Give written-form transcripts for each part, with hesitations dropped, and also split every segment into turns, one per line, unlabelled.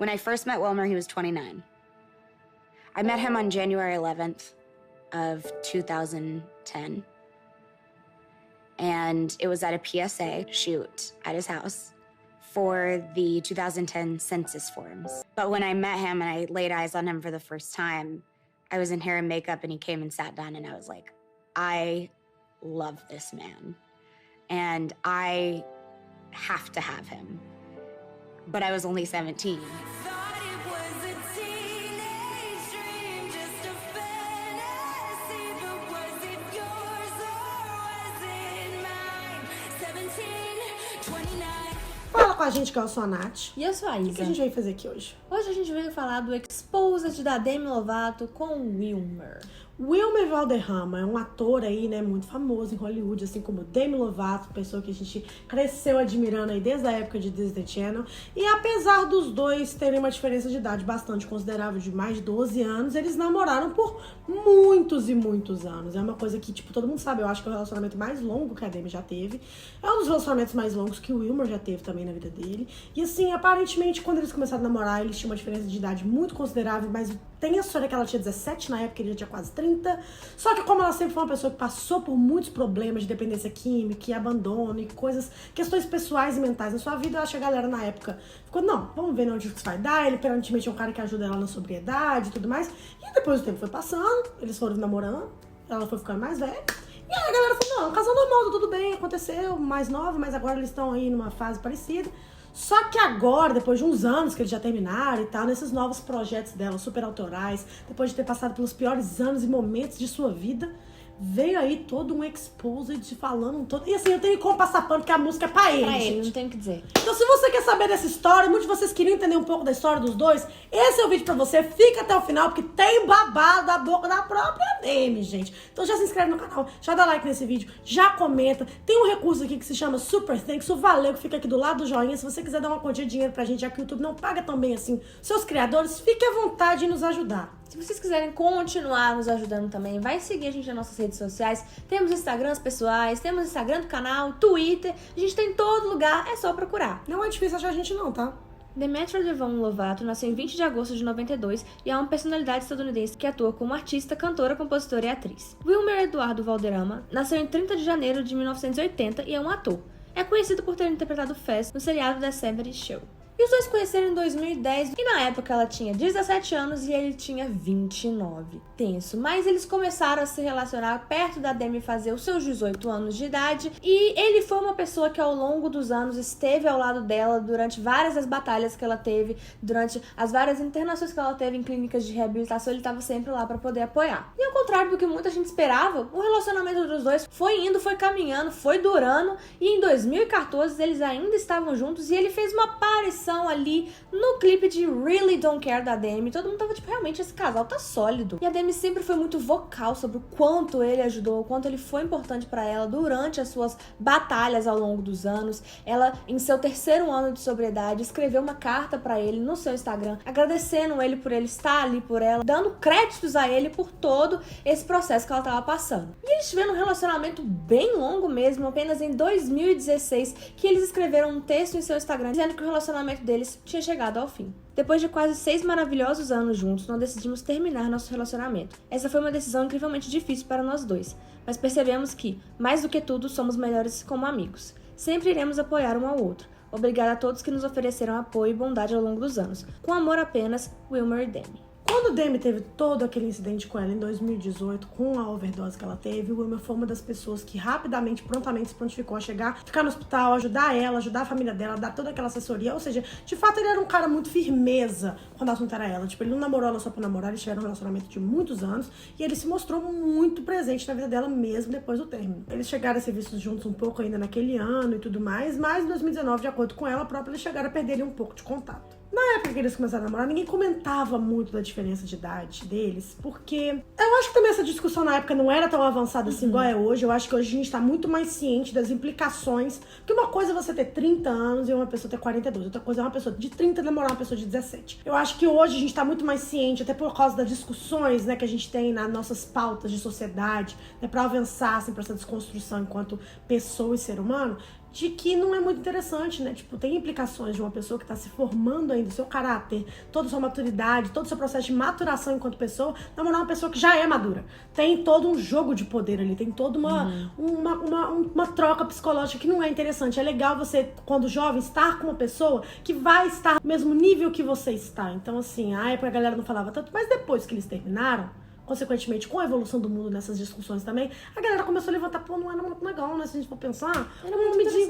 When I first met Wilmer, he was 29. I met him on January 11th of 2010. And it was at a PSA shoot at his house for the 2010 census forms. But when I met him and I laid eyes on him for the first time, I was in hair and makeup and he came and sat down and I was like, I love this man and I have to have him. But I was only 17.
Fala com a gente, que eu sou a Nath.
E eu sou a Isa.
O que a gente veio fazer aqui hoje?
Hoje a gente veio falar do Exposed da Demi Lovato com Wilmer.
Wilmer Valderrama é um ator aí, né, muito famoso em Hollywood, assim como Demi Lovato, pessoa que a gente cresceu admirando aí desde a época de Disney Channel. E apesar dos dois terem uma diferença de idade bastante considerável, de mais de 12 anos, eles namoraram por muitos e muitos anos. É uma coisa que, tipo, todo mundo sabe, eu acho que é o relacionamento mais longo que a Demi já teve. É um dos relacionamentos mais longos que o Wilmer já teve também na vida dele. E assim, aparentemente, quando eles começaram a namorar, eles tinham uma diferença de idade muito considerável, mas tem a história que ela tinha 17 na época, ele já tinha quase 30. Só que como ela sempre foi uma pessoa que passou por muitos problemas de dependência química e abandono e questões pessoais e mentais na sua vida, eu acho que a galera na época ficou, não, vamos ver onde isso vai dar. Ele aparentemente é um cara que ajuda ela na sobriedade e tudo mais. E depois o tempo foi passando, eles foram namorando, ela foi ficando mais velha. E aí a galera falou, não, é um casal normal, tá tudo bem, aconteceu, mais nova, mas agora eles estão aí numa fase parecida. Só que agora, depois de uns anos que eles já terminaram e tal, nesses novos projetos dela, super autorais, depois de ter passado pelos piores anos e momentos de sua vida, veio aí todo um exposed falando todo. E assim, eu tenho como passar pano, porque a música é pra ele, gente.
Não tem o que dizer.
Então, se você quer saber dessa história, muitos de vocês queriam entender um pouco da história dos dois, esse é o vídeo pra você. Fica até o final, porque tem babado da boca da própria Demi, gente. Então já se inscreve no canal, já dá like nesse vídeo, já comenta. Tem um recurso aqui que se chama Super Thanks, o Valeu, que fica aqui do lado do joinha. Se você quiser dar uma quantia de dinheiro pra gente, já que o YouTube não paga tão bem assim seus criadores, fique à vontade em nos ajudar.
Se vocês quiserem continuar nos ajudando também, vai seguir a gente nas nossas redes sociais. Temos Instagrams pessoais, temos Instagram do canal, Twitter. A gente tá em todo lugar, é só procurar.
Não é difícil achar a gente não, tá?
Demetria Devon Lovato nasceu em 20 de agosto de 92 e é uma personalidade estadunidense que atua como artista, cantora, compositora e atriz. Wilmer Eduardo Valderrama nasceu em 30 de janeiro de 1980 e é um ator. É conhecido por ter interpretado Fez no seriado The 70 Show. E os dois conheceram em 2010 e na época ela tinha 17 anos e ele tinha 29. Tenso, mas eles começaram a se relacionar perto da Demi fazer os seus 18 anos de idade e ele foi uma pessoa que ao longo dos anos esteve ao lado dela durante várias das batalhas que ela teve, durante as várias internações que ela teve em clínicas de reabilitação, ele estava sempre lá para poder apoiar. E ao contrário do que muita gente esperava, o relacionamento dos dois foi indo, foi caminhando, foi durando e em 2014 eles ainda estavam juntos e ele fez uma aparição ali no clipe de Really Don't Care da Demi. Todo mundo tava tipo, realmente esse casal tá sólido. E a Demi sempre foi muito vocal sobre o quanto ele ajudou, o quanto ele foi importante pra ela durante as suas batalhas ao longo dos anos. Ela, em seu terceiro ano de sobriedade, escreveu uma carta pra ele no seu Instagram, agradecendo ele por ele estar ali por ela, dando créditos a ele por todo esse processo que ela tava passando. E eles tiveram um relacionamento bem longo mesmo, apenas em 2016, que eles escreveram um texto em seu Instagram dizendo que o relacionamento deles tinha chegado ao fim. Depois de quase 6 maravilhosos anos juntos, nós decidimos terminar nosso relacionamento. Essa foi uma decisão incrivelmente difícil para nós dois, mas percebemos que, mais do que tudo, somos melhores como amigos. Sempre iremos apoiar um ao outro. Obrigada a todos que nos ofereceram apoio e bondade ao longo dos anos. Com amor apenas, Wilmer e Demi.
Quando Demi teve todo aquele incidente com ela em 2018, com a overdose que ela teve, o Wilmer foi uma das pessoas que rapidamente, prontamente se prontificou a chegar, ficar no hospital, ajudar ela, ajudar a família dela, dar toda aquela assessoria. Ou seja, de fato ele era um cara muito firmeza quando o assunto era ela. Tipo, ele não namorou ela só por namorar, eles tiveram um relacionamento de muitos anos e ele se mostrou muito presente na vida dela mesmo depois do término. Eles chegaram a ser vistos juntos um pouco ainda naquele ano e tudo mais, mas em 2019, de acordo com ela própria, eles chegaram a perder um pouco de contato. Na época que eles começaram a namorar, ninguém comentava muito da diferença de idade deles, porque eu acho que também essa discussão na época não era tão avançada assim igual é hoje. Eu acho que hoje a gente tá muito mais ciente das implicações, porque uma coisa é você ter 30 anos e uma pessoa ter 42, outra coisa é uma pessoa de 30 namorar uma pessoa de 17. Eu acho que hoje a gente tá muito mais ciente, até por causa das discussões, né, que a gente tem nas nossas pautas de sociedade, né, pra avançar, assim, pra essa desconstrução enquanto pessoa e ser humano, de que não é muito interessante, né? Tipo, tem implicações de uma pessoa que tá se formando ainda, seu caráter, toda a sua maturidade, todo o seu processo de maturação enquanto pessoa, namorar uma pessoa que já é madura. Tem todo um jogo de poder ali, tem toda uma troca psicológica que não é interessante. É legal você, quando jovem, estar com uma pessoa que vai estar no mesmo nível que você está. Então, assim, a época a galera não falava tanto, mas depois que eles terminaram, consequentemente, com a evolução do mundo nessas discussões também, a galera começou a levantar, pô, não era muito legal, né? Se a gente for pensar, era um homem de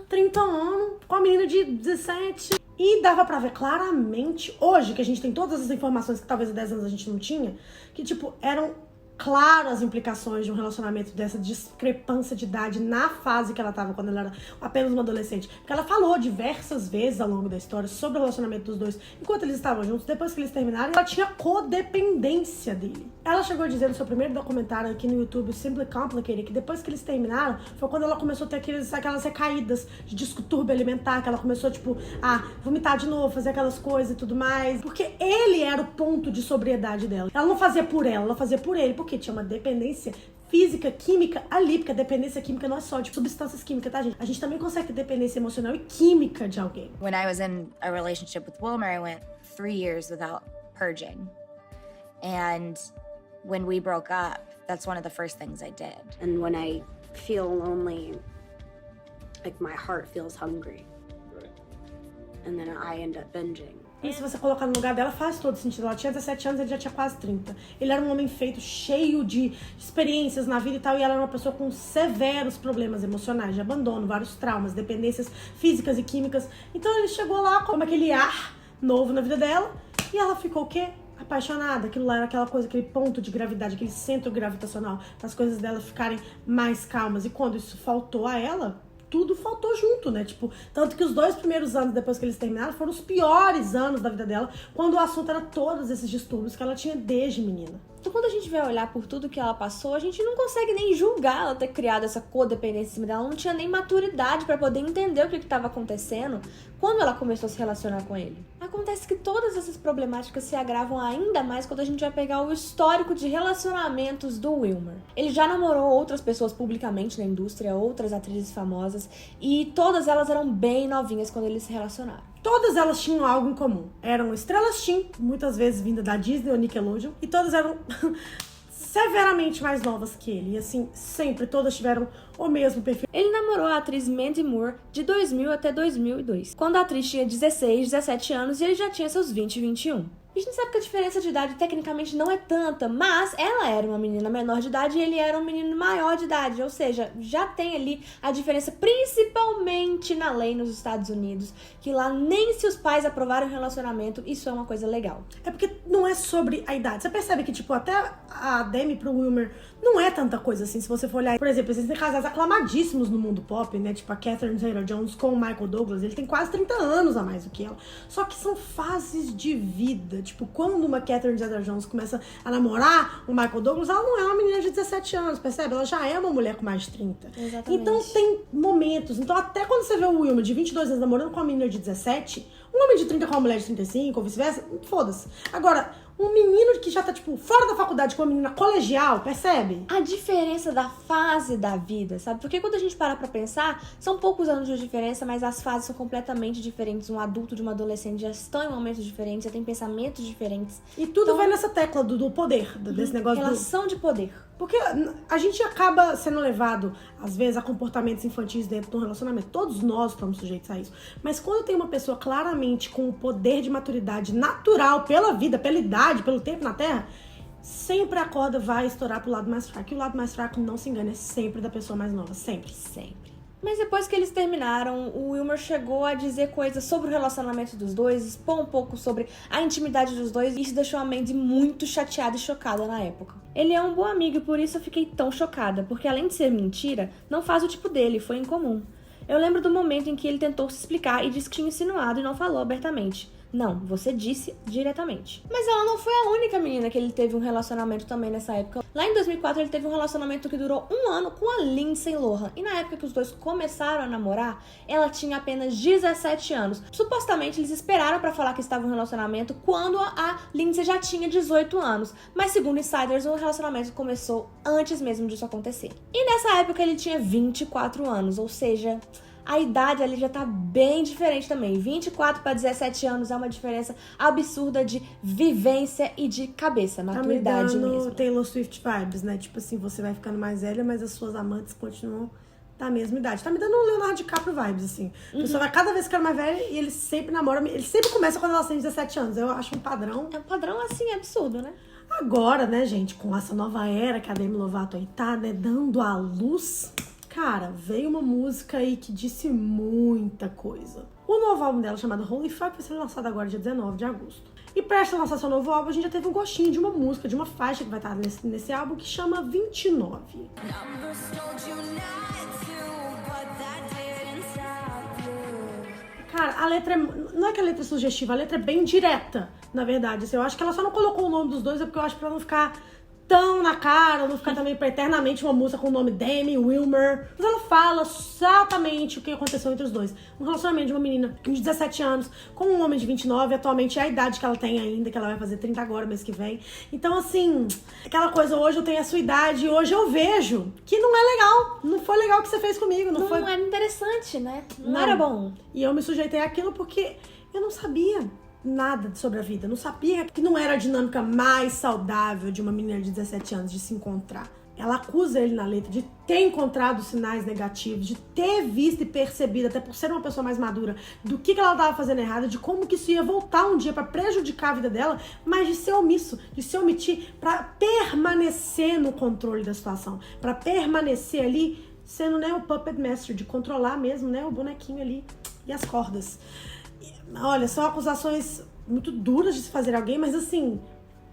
30 anos, com a menina de 17. E dava pra ver claramente, hoje, que a gente tem todas as informações que talvez há 10 anos a gente não tinha, que, tipo, eram claras as implicações de um relacionamento dessa discrepância de idade na fase que ela tava, quando ela era apenas uma adolescente. Porque ela falou diversas vezes ao longo da história sobre o relacionamento dos dois, enquanto eles estavam juntos, depois que eles terminaram, ela tinha codependência dele. Ela chegou a dizer no seu primeiro documentário aqui no YouTube, Simply Complicated, que depois que eles terminaram, foi quando ela começou a ter aquelas recaídas de distúrbio alimentar, que ela começou, tipo, a vomitar de novo, fazer aquelas coisas e tudo mais. Porque ele era o ponto de sobriedade dela. Ela não fazia por ela fazia por ele, porque tinha uma dependência física, química ali, porque a dependência química não é só de substâncias químicas, tá, gente? A gente também consegue ter dependência emocional e química de alguém.
When I was in a relationship with Wilmer, I went 3 years without purging. And when we broke up, that's one of the first things I did.
And when I feel lonely, like my heart feels hungry. Right. And then I end up binging.
E se você colocar no lugar dela, faz todo sentido. Ela tinha 17 anos, ele já tinha quase 30. Ele era um homem feito, cheio de experiências na vida e tal, e ela era uma pessoa com severos problemas emocionais, de abandono, vários traumas, dependências físicas e químicas. Então ele chegou lá com aquele ar novo na vida dela, e ela ficou o quê? Apaixonada. Aquilo lá era aquela coisa, aquele ponto de gravidade, aquele centro gravitacional, para as coisas dela ficarem mais calmas. E quando isso faltou a ela, tudo faltou junto, né? Tipo, tanto que os 2 primeiros anos depois que eles terminaram foram os piores anos da vida dela, quando o assunto era todos esses distúrbios que ela tinha desde menina.
Então, quando a gente vai olhar por tudo que ela passou, a gente não consegue nem julgar ela ter criado essa codependência em cima dela. Ela não tinha nem maturidade pra poder entender o que estava acontecendo quando ela começou a se relacionar com ele. Acontece que todas essas problemáticas se agravam ainda mais quando a gente vai pegar o histórico de relacionamentos do Wilmer. Ele já namorou outras pessoas publicamente na indústria, outras atrizes famosas, e todas elas eram bem novinhas quando eles se relacionaram.
Todas elas tinham algo em comum. Eram estrelas teen, muitas vezes vinda da Disney ou Nickelodeon, e todas eram severamente mais novas que ele. E assim, sempre todas tiveram o mesmo perfil.
Ele namorou a atriz Mandy Moore de 2000 até 2002, quando a atriz tinha 16, 17 anos e ele já tinha seus 20 e 21. A gente sabe que a diferença de idade tecnicamente não é tanta, mas ela era uma menina menor de idade e ele era um menino maior de idade, ou seja, já tem ali a diferença, principalmente na lei nos Estados Unidos, que lá nem se os pais aprovaram o relacionamento, isso é uma coisa legal.
É porque não é sobre a idade. Você percebe que, tipo, até a Demi pro Wilmer não é tanta coisa assim, se você for olhar. Por exemplo, existem casais aclamadíssimos no mundo pop, né? Tipo a Catherine Zeta-Jones com o Michael Douglas, ele tem quase 30 anos a mais do que ela. Só que são fases de vida. Tipo, quando uma Catherine Zeta-Jones começa a namorar o Michael Douglas, ela não é uma menina de 17 anos, percebe? Ela já é uma mulher com mais de 30.
Exatamente.
Então tem momentos. Então até quando você vê o Wilmer de 22 anos namorando com uma menina de 17, um homem de 30 com uma mulher de 35, ou vice-versa, foda-se. Agora, um menino que já tá, tipo, fora da faculdade com uma menina colegial, percebe?
A diferença da fase da vida, sabe? Porque quando a gente para pra pensar, são poucos anos de diferença, mas as fases são completamente diferentes. Um adulto de uma adolescente já estão em momentos diferentes, já tem pensamentos diferentes.
E tudo
então,
vai nessa tecla do poder, desse negócio
relação de poder.
Porque a gente acaba sendo levado, às vezes, a comportamentos infantis dentro de um relacionamento. Todos nós estamos sujeitos a isso. Mas quando tem uma pessoa claramente com o poder de maturidade natural pela vida, pela idade, pelo tempo na Terra, sempre a corda vai estourar pro lado mais fraco. E o lado mais fraco, não se engane, é sempre da pessoa mais nova. Sempre.
Sempre. Mas depois que eles terminaram, o Wilmer chegou a dizer coisas sobre o relacionamento dos dois, expor um pouco sobre a intimidade dos dois, e isso deixou a Mandy muito chateada e chocada na época. Ele é um bom amigo e por isso eu fiquei tão chocada, porque além de ser mentira, não faz o tipo dele, foi incomum. Eu lembro do momento em que ele tentou se explicar e disse que tinha insinuado e não falou abertamente. Não, você disse diretamente. Mas ela não foi a única menina que ele teve um relacionamento também nessa época. Lá em 2004 ele teve um relacionamento que durou 1 ano com a Lindsay Lohan. E na época que os dois começaram a namorar, ela tinha apenas 17 anos. Supostamente eles esperaram pra falar que estava em um relacionamento quando a Lindsay já tinha 18 anos. Mas segundo insiders, o relacionamento começou antes mesmo disso acontecer. E nessa época ele tinha 24 anos, ou seja, a idade ali já tá bem diferente também. 24 para 17 anos é uma diferença absurda de vivência e de cabeça, maturidade
tá me dando
mesmo.
Taylor Swift vibes, né? Tipo assim, você vai ficando mais velha, mas as suas amantes continuam da mesma idade. Tá me dando um Leonardo DiCaprio vibes, assim. A pessoa vai cada vez ficando mais velha e ele sempre namora. Ele sempre começa quando ela tem 17 anos. Eu acho um padrão.
É um padrão, assim, absurdo, né?
Agora, né, gente, com essa nova era que a Demi Lovato aí tá, né, dando à luz, cara, veio uma música aí que disse muita coisa. O novo álbum dela, chamado Holy Fuck, vai ser lançado agora, dia 19 de agosto. E pra essa lançar seu novo álbum, a gente já teve um gostinho de uma música, de uma faixa que vai estar nesse álbum, que chama 29. Cara, a letra não é que a letra é sugestiva, a letra é bem direta, na verdade. Assim, eu acho que ela só não colocou o nome dos dois, é porque eu acho pra não ficar tão na cara, não ficar também pra eternamente uma música com o nome Demi, Wilmer. Mas ela fala exatamente o que aconteceu entre os dois. Um relacionamento de uma menina de 17 anos com um homem de 29, atualmente é a idade que ela tem ainda, que ela vai fazer 30 agora, mês que vem. Então, assim, aquela coisa, hoje eu tenho a sua idade e hoje eu vejo que não é legal. Não foi legal o que você fez comigo. Não
era interessante, né? Não
Não
era bom.
E eu me sujeitei àquilo porque eu não sabia nada sobre a vida. Eu não sabia que não era a dinâmica mais saudável de uma menina de 17 anos de se encontrar. Ela acusa ele na letra de ter encontrado sinais negativos, de ter visto e percebido, até por ser uma pessoa mais madura, do que ela estava fazendo errado, de como que isso ia voltar um dia para prejudicar a vida dela, mas de ser omisso, de se omitir para permanecer no controle da situação, para permanecer ali sendo, né, o puppet master, de controlar mesmo, né, o bonequinho ali e as cordas. Olha, são acusações muito duras de se fazer a alguém, mas assim,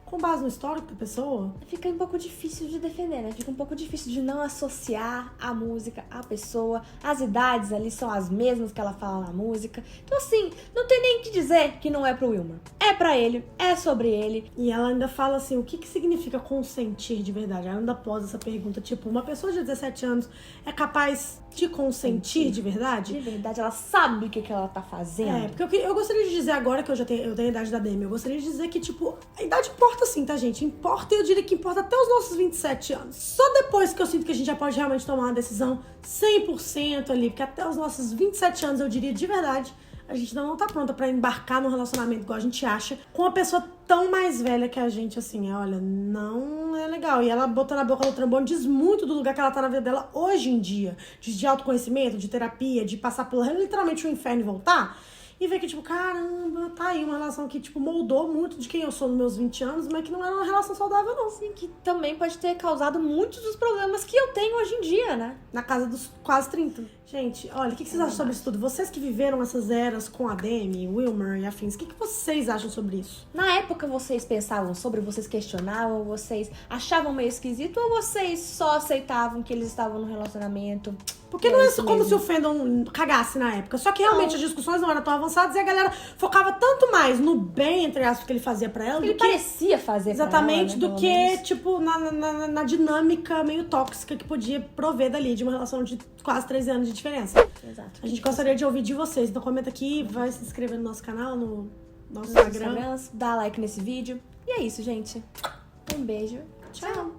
com base no histórico da pessoa,
Fica um pouco difícil de defender, né? Fica um pouco difícil de não associar a música à pessoa. As idades ali são as mesmas que ela fala na música. Então, assim, não tem nem o que dizer que não é pro Wilmer. É pra ele, é sobre ele.
e ela ainda fala assim, o que que significa consentir de verdade? Ela ainda pôs essa pergunta, tipo, uma pessoa de 17 anos é capaz de consentir de verdade?
De verdade, ela sabe o que ela tá fazendo.
É, porque eu gostaria de dizer agora que eu tenho a idade da Demi, eu gostaria de dizer que, tipo, a idade importa sim, tá, gente? Importa, e eu diria que importa até os nossos 27 anos. Só depois que eu sinto que a gente já pode realmente tomar uma decisão 100% ali, porque até os nossos 27 anos, eu diria de verdade, a gente ainda não tá pronta pra embarcar num relacionamento igual a gente acha, com uma pessoa tão mais velha que a gente, assim, olha, não é legal. E ela botou na boca do trombone, diz muito do lugar que ela tá na vida dela hoje em dia, de autoconhecimento, de terapia, de passar por literalmente o inferno e voltar. E ver que, tipo, caramba, tá aí uma relação que, tipo, moldou muito de quem eu sou nos meus 20 anos, mas que não era uma relação saudável, não.
Assim, que também pode ter causado muitos dos problemas que eu tenho hoje em dia, né?
Na casa dos quase 30. Gente, olha, o que vocês acham sobre isso tudo? Vocês que viveram essas eras com a Demi, Wilmer e afins, o que vocês acham sobre isso?
Na época vocês pensavam sobre, vocês questionavam, vocês achavam meio esquisito ou vocês só aceitavam que eles estavam no relacionamento?
Porque não é como se o fandom cagasse na época. Só que realmente as discussões não eram tão avançadas e a galera focava tanto mais no bem, entre aspas, que ele fazia pra ela,
Ele
do que
parecia fazer
exatamente,
pra ela, né,
do
pelo
que,
menos.
tipo, na dinâmica meio tóxica que podia prover dali, de uma relação de quase 13 anos de diferença.
Exato.
A gente gostaria de ouvir de vocês. Então comenta aqui, vai se inscrever no nosso canal, no nosso Instagram.
Dá like nesse vídeo. E é isso, gente. Um beijo.
Tchau.